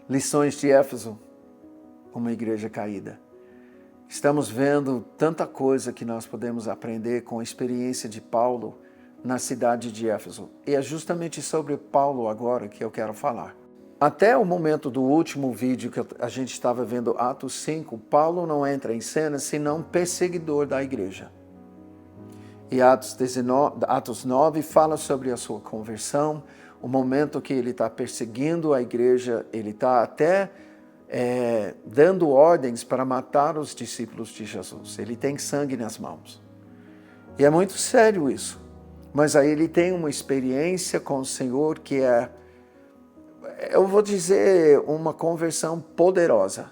Lições de Éfeso, uma igreja caída. Estamos vendo tanta coisa que nós podemos aprender com a experiência de Paulo na cidade de Éfeso. E é justamente sobre Paulo agora que eu quero falar. Até o momento do último vídeo que a gente estava vendo, Atos 5, Paulo não entra em cena senão perseguidor da igreja. E Atos 9 fala sobre a sua conversão, o momento que ele está perseguindo a igreja, ele está até dando ordens para matar os discípulos de Jesus. Ele tem sangue nas mãos. E é muito sério isso. Mas aí ele tem uma experiência com o Senhor que é, eu vou dizer, uma conversão poderosa.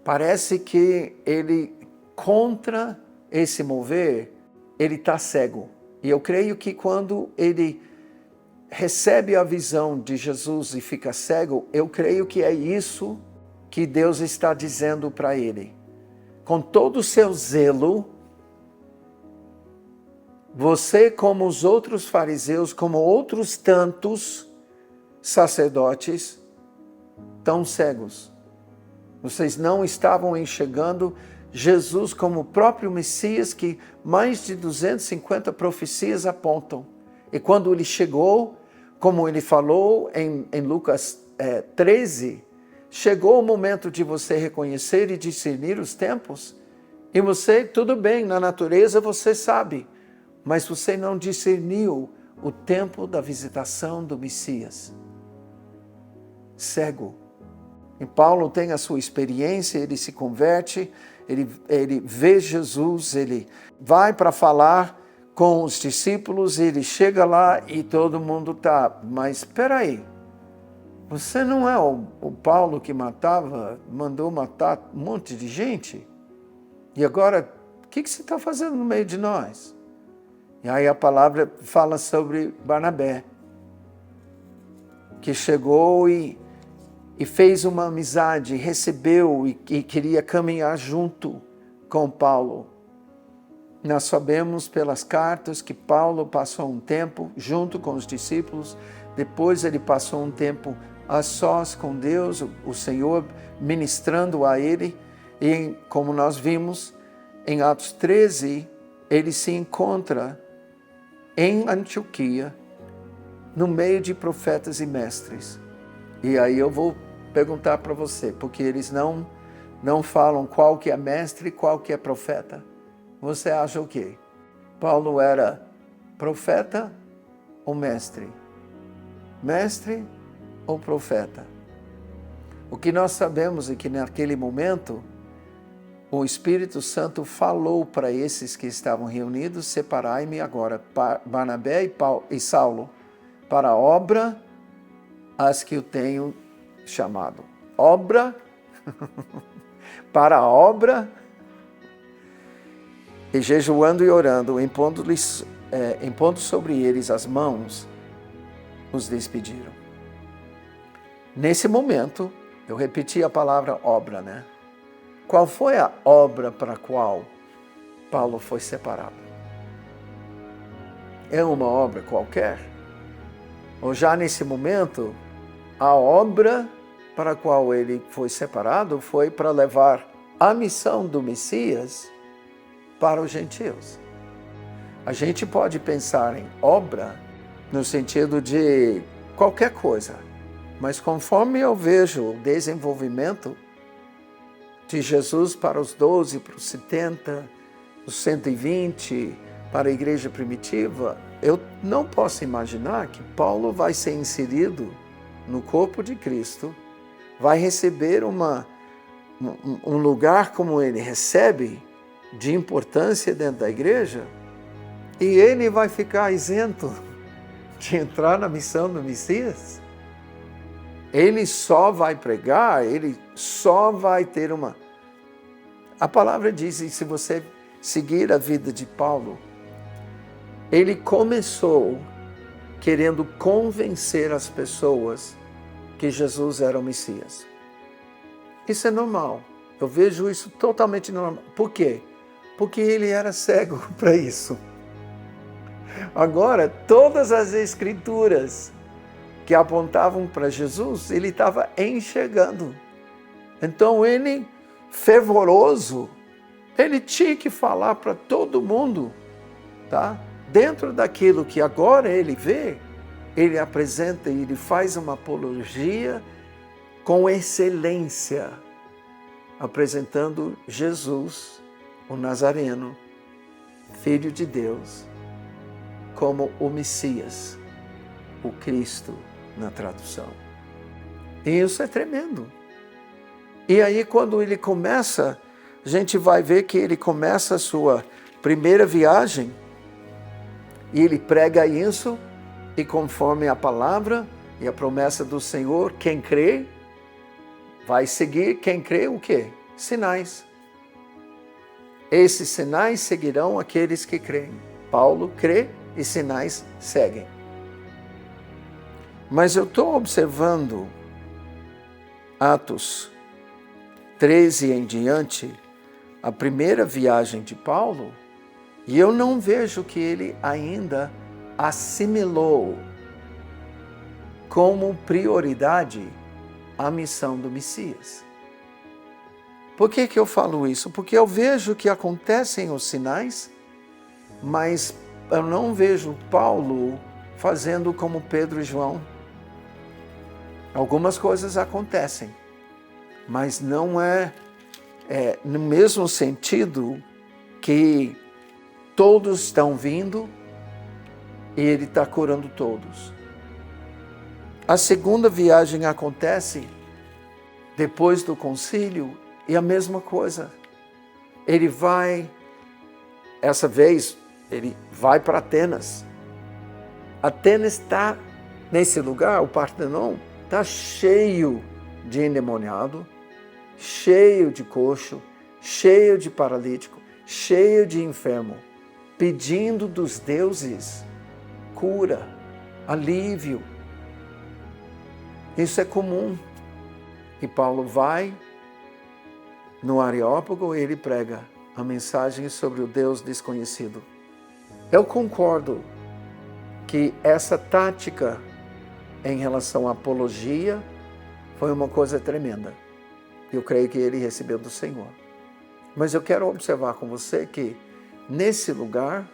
Parece que ele, contra esse mover, ele está cego. E eu creio que quando ele recebe a visão de Jesus e fica cego, eu creio que é isso que Deus está dizendo para ele. Com todo o seu zelo, você, como os outros fariseus, como outros tantos sacerdotes, estão cegos. Vocês não estavam enxergando Jesus como o próprio Messias que mais de 250 profecias apontam. E quando ele chegou, como ele falou em Lucas 13, chegou o momento de você reconhecer e discernir os tempos. E você, tudo bem, na natureza você sabe, mas você não discerniu o tempo da visitação do Messias. Cego. E Paulo tem a sua experiência, ele se converte, ele vê Jesus, ele vai para falar com os discípulos, ele chega lá e todo mundo está, mas espera aí, você não é o Paulo que mandou matar um monte de gente? E agora, o que você está fazendo no meio de nós? E aí a palavra fala sobre Barnabé, que chegou e fez uma amizade, recebeu e queria caminhar junto com Paulo. Nós sabemos pelas cartas que Paulo passou um tempo junto com os discípulos, depois ele passou um tempo a sós com Deus, o Senhor ministrando a ele, e como nós vimos em Atos 13, ele se encontra em Antioquia, no meio de profetas e mestres. E aí eu vou perguntar para você, porque eles não falam qual que é mestre e qual que é profeta. Você acha o quê? Paulo era profeta ou mestre? Mestre ou profeta? O que nós sabemos é que naquele momento, o Espírito Santo falou para esses que estavam reunidos, separai-me agora, Barnabé e Saulo, para a obra as que eu tenho chamado. Obra, para a obra, e jejuando e orando, impondo sobre eles as mãos, os despediram. Nesse momento, eu repeti a palavra obra, né? Qual foi a obra para a qual Paulo foi separado? É uma obra qualquer? Ou já nesse momento, a obra para a qual ele foi separado foi para levar a missão do Messias para os gentios. A gente pode pensar em obra no sentido de qualquer coisa, mas conforme eu vejo o desenvolvimento de Jesus para os 12, para os 70, os 120, para a igreja primitiva, eu não posso imaginar que Paulo vai ser inserido no corpo de Cristo, vai receber um lugar como ele recebe, de importância dentro da igreja, e ele vai ficar isento de entrar na missão do Messias? Ele só vai pregar, ele só vai ter uma... A palavra diz, e se você seguir a vida de Paulo, ele começou querendo convencer as pessoas que Jesus era o Messias. Isso é normal. Eu vejo isso totalmente normal. Por quê? Porque ele era cego para isso. Agora, todas as escrituras que apontavam para Jesus, ele estava enxergando. Então ele, fervoroso, ele tinha que falar para todo mundo, tá? Dentro daquilo que agora ele vê, ele apresenta e ele faz uma apologia com excelência, apresentando Jesus, o Nazareno, Filho de Deus, como o Messias, o Cristo na tradução. E isso é tremendo. E aí quando ele começa, a gente vai ver que ele começa a sua primeira viagem e ele prega isso e conforme a palavra e a promessa do Senhor, quem crê vai seguir, quem crê o quê? Sinais. Esses sinais seguirão aqueles que creem. Paulo crê e sinais seguem. Mas eu estou observando Atos 13 em diante, a primeira viagem de Paulo, e eu não vejo que ele ainda assimilou como prioridade a missão do Messias. Por que eu falo isso? Porque eu vejo que acontecem os sinais, mas eu não vejo Paulo fazendo como Pedro e João. Algumas coisas acontecem, mas não é no mesmo sentido que todos estão vindo e ele está curando todos. A segunda viagem acontece depois do concílio e a mesma coisa. Ele vai, essa vez, ele vai para Atenas. Atenas está nesse lugar, o Partenon, está cheio de endemoniado, cheio de coxo, cheio de paralítico, cheio de enfermo, pedindo dos deuses cura, alívio. Isso é comum. E Paulo vai no Areópago e ele prega a mensagem sobre o Deus desconhecido. Eu concordo que essa tática em relação à apologia foi uma coisa tremenda. Eu creio que ele recebeu do Senhor. Mas eu quero observar com você que nesse lugar,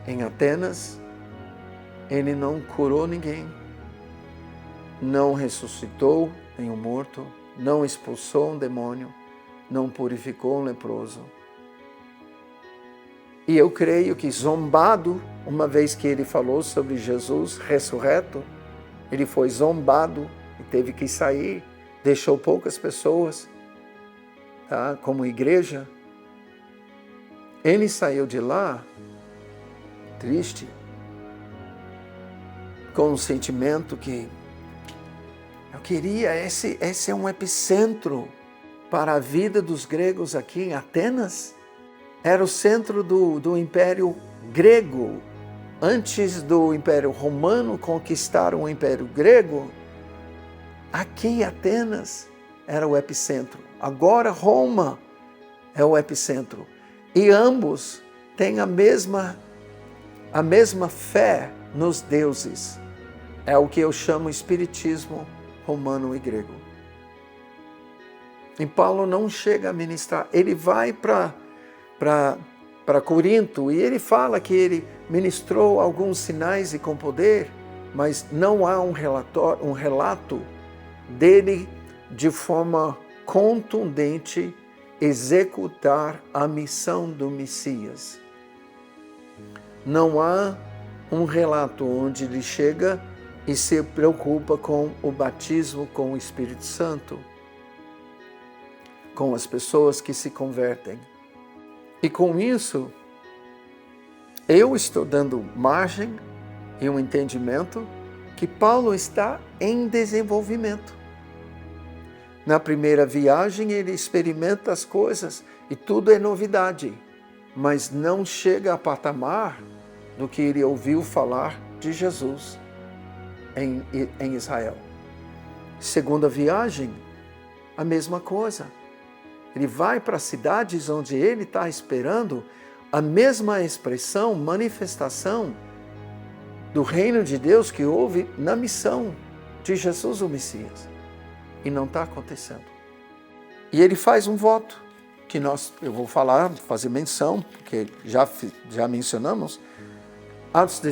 em Atenas, ele não curou ninguém, não ressuscitou nenhum morto, não expulsou um demônio, não purificou um leproso. E eu creio que zombado, uma vez que ele falou sobre Jesus ressurreto, ele foi zombado e teve que sair, deixou poucas pessoas, tá? Como igreja. Ele saiu de lá triste, com um sentimento que eu queria, esse é um epicentro para a vida dos gregos aqui em Atenas. Era o centro do Império Grego. Antes do Império Romano conquistar o Império Grego, aqui Atenas era o epicentro. Agora Roma é o epicentro. E ambos têm a mesma fé nos deuses. É o que eu chamo espiritismo romano e grego. E Paulo não chega a ministrar. Ele vai para Corinto e ele fala que ele ministrou alguns sinais e com poder, mas não há um relato dele de forma contundente executar a missão do Messias. Não há um relato onde ele chega e se preocupa com o batismo com o Espírito Santo, com as pessoas que se convertem. E com isso, eu estou dando margem e um entendimento que Paulo está em desenvolvimento. Na primeira viagem, ele experimenta as coisas e tudo é novidade, mas não chega a patamar do que ele ouviu falar de Jesus em Israel. Segunda viagem, a mesma coisa. Ele vai para cidades onde ele está esperando a mesma expressão, manifestação do reino de Deus que houve na missão de Jesus o Messias. E não está acontecendo. E ele faz um voto, que eu vou fazer menção, porque já mencionamos, Atos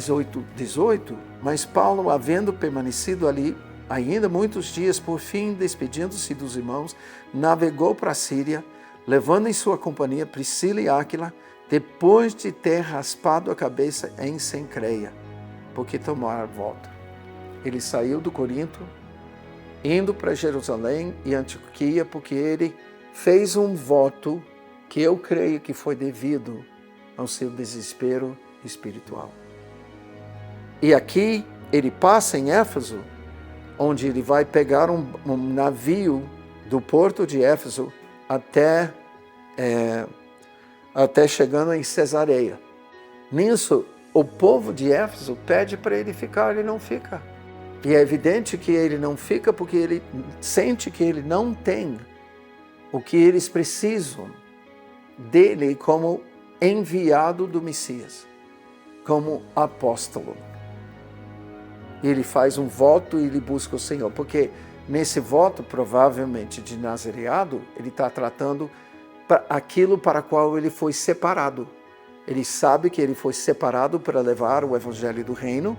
18, mas Paulo, havendo permanecido ali ainda muitos dias, por fim, despedindo-se dos irmãos, navegou para a Síria, levando em sua companhia Priscila e Áquila, depois de ter raspado a cabeça em Cencreia, porque tomaram voto. Ele saiu do Corinto, indo para Jerusalém e Antioquia, porque ele fez um voto que eu creio que foi devido ao seu desespero espiritual. E aqui ele passa em Éfeso, onde ele vai pegar um navio do porto de Éfeso até chegando em Cesareia. Nisso, o povo de Éfeso pede para ele ficar, ele não fica. E é evidente que ele não fica porque ele sente que ele não tem o que eles precisam dele como enviado do Messias, como apóstolo. Ele faz um voto e ele busca o Senhor, porque nesse voto, provavelmente de nazareado, ele está tratando aquilo para qual ele foi separado. Ele sabe que ele foi separado para levar o evangelho do reino,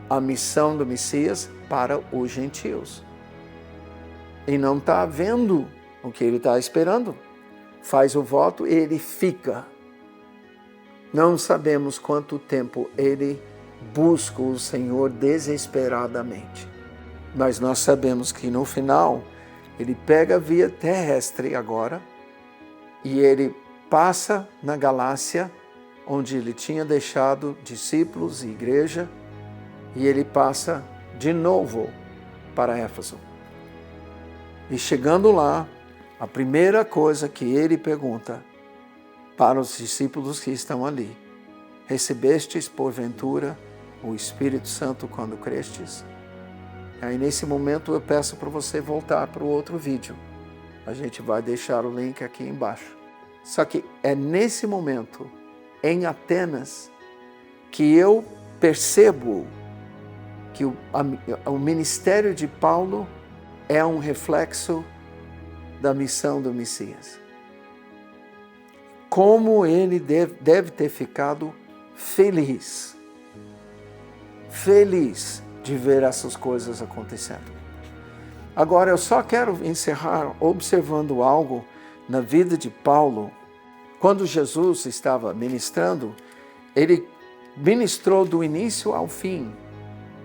a missão do Messias para os gentios. E não está vendo o que ele está esperando. Faz o voto e ele fica. Não sabemos quanto tempo ele busca o Senhor desesperadamente. Mas nós sabemos que no final, ele pega a via terrestre agora e ele passa na Galácia, onde ele tinha deixado discípulos e igreja, e ele passa de novo para Éfeso. E chegando lá, a primeira coisa que ele pergunta para os discípulos que estão ali: recebestes porventura o Espírito Santo quando crestes? Aí nesse momento eu peço para você voltar para o outro vídeo. A gente vai deixar o link aqui embaixo. Só que é nesse momento, em Atenas, que eu percebo que o ministério de Paulo é um reflexo da missão do Messias. Como ele deve ter ficado feliz de ver essas coisas acontecendo. Agora, eu só quero encerrar observando algo na vida de Paulo. Quando Jesus estava ministrando, ele ministrou do início ao fim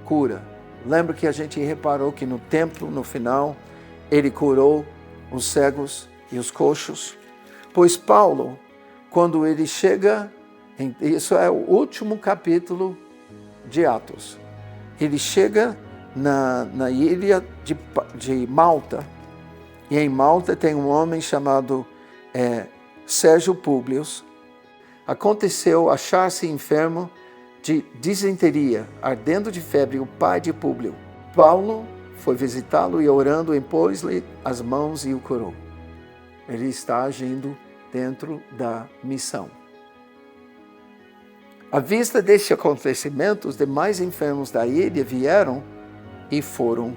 cura. Lembra que a gente reparou que no templo, no final, ele curou os cegos e os coxos? Pois Paulo, quando ele chega, isso é o último capítulo de Atos, ele chega na ilha de Malta, e em Malta tem um homem chamado Sérgio Públio. Aconteceu achar-se enfermo de disenteria, ardendo de febre, o pai de Públio. Paulo foi visitá-lo e orando impôs-lhe as mãos e o curou. Ele está agindo dentro da missão. À vista deste acontecimento, os demais enfermos da ilha vieram e foram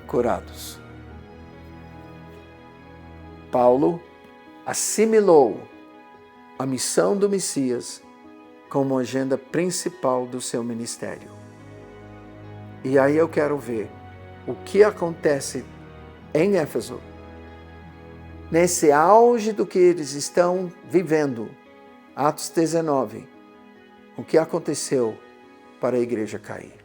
curados. Paulo assimilou a missão do Messias como agenda principal do seu ministério. E aí eu quero ver o que acontece em Éfeso, nesse auge do que eles estão vivendo, Atos 19, o que aconteceu para a igreja cair.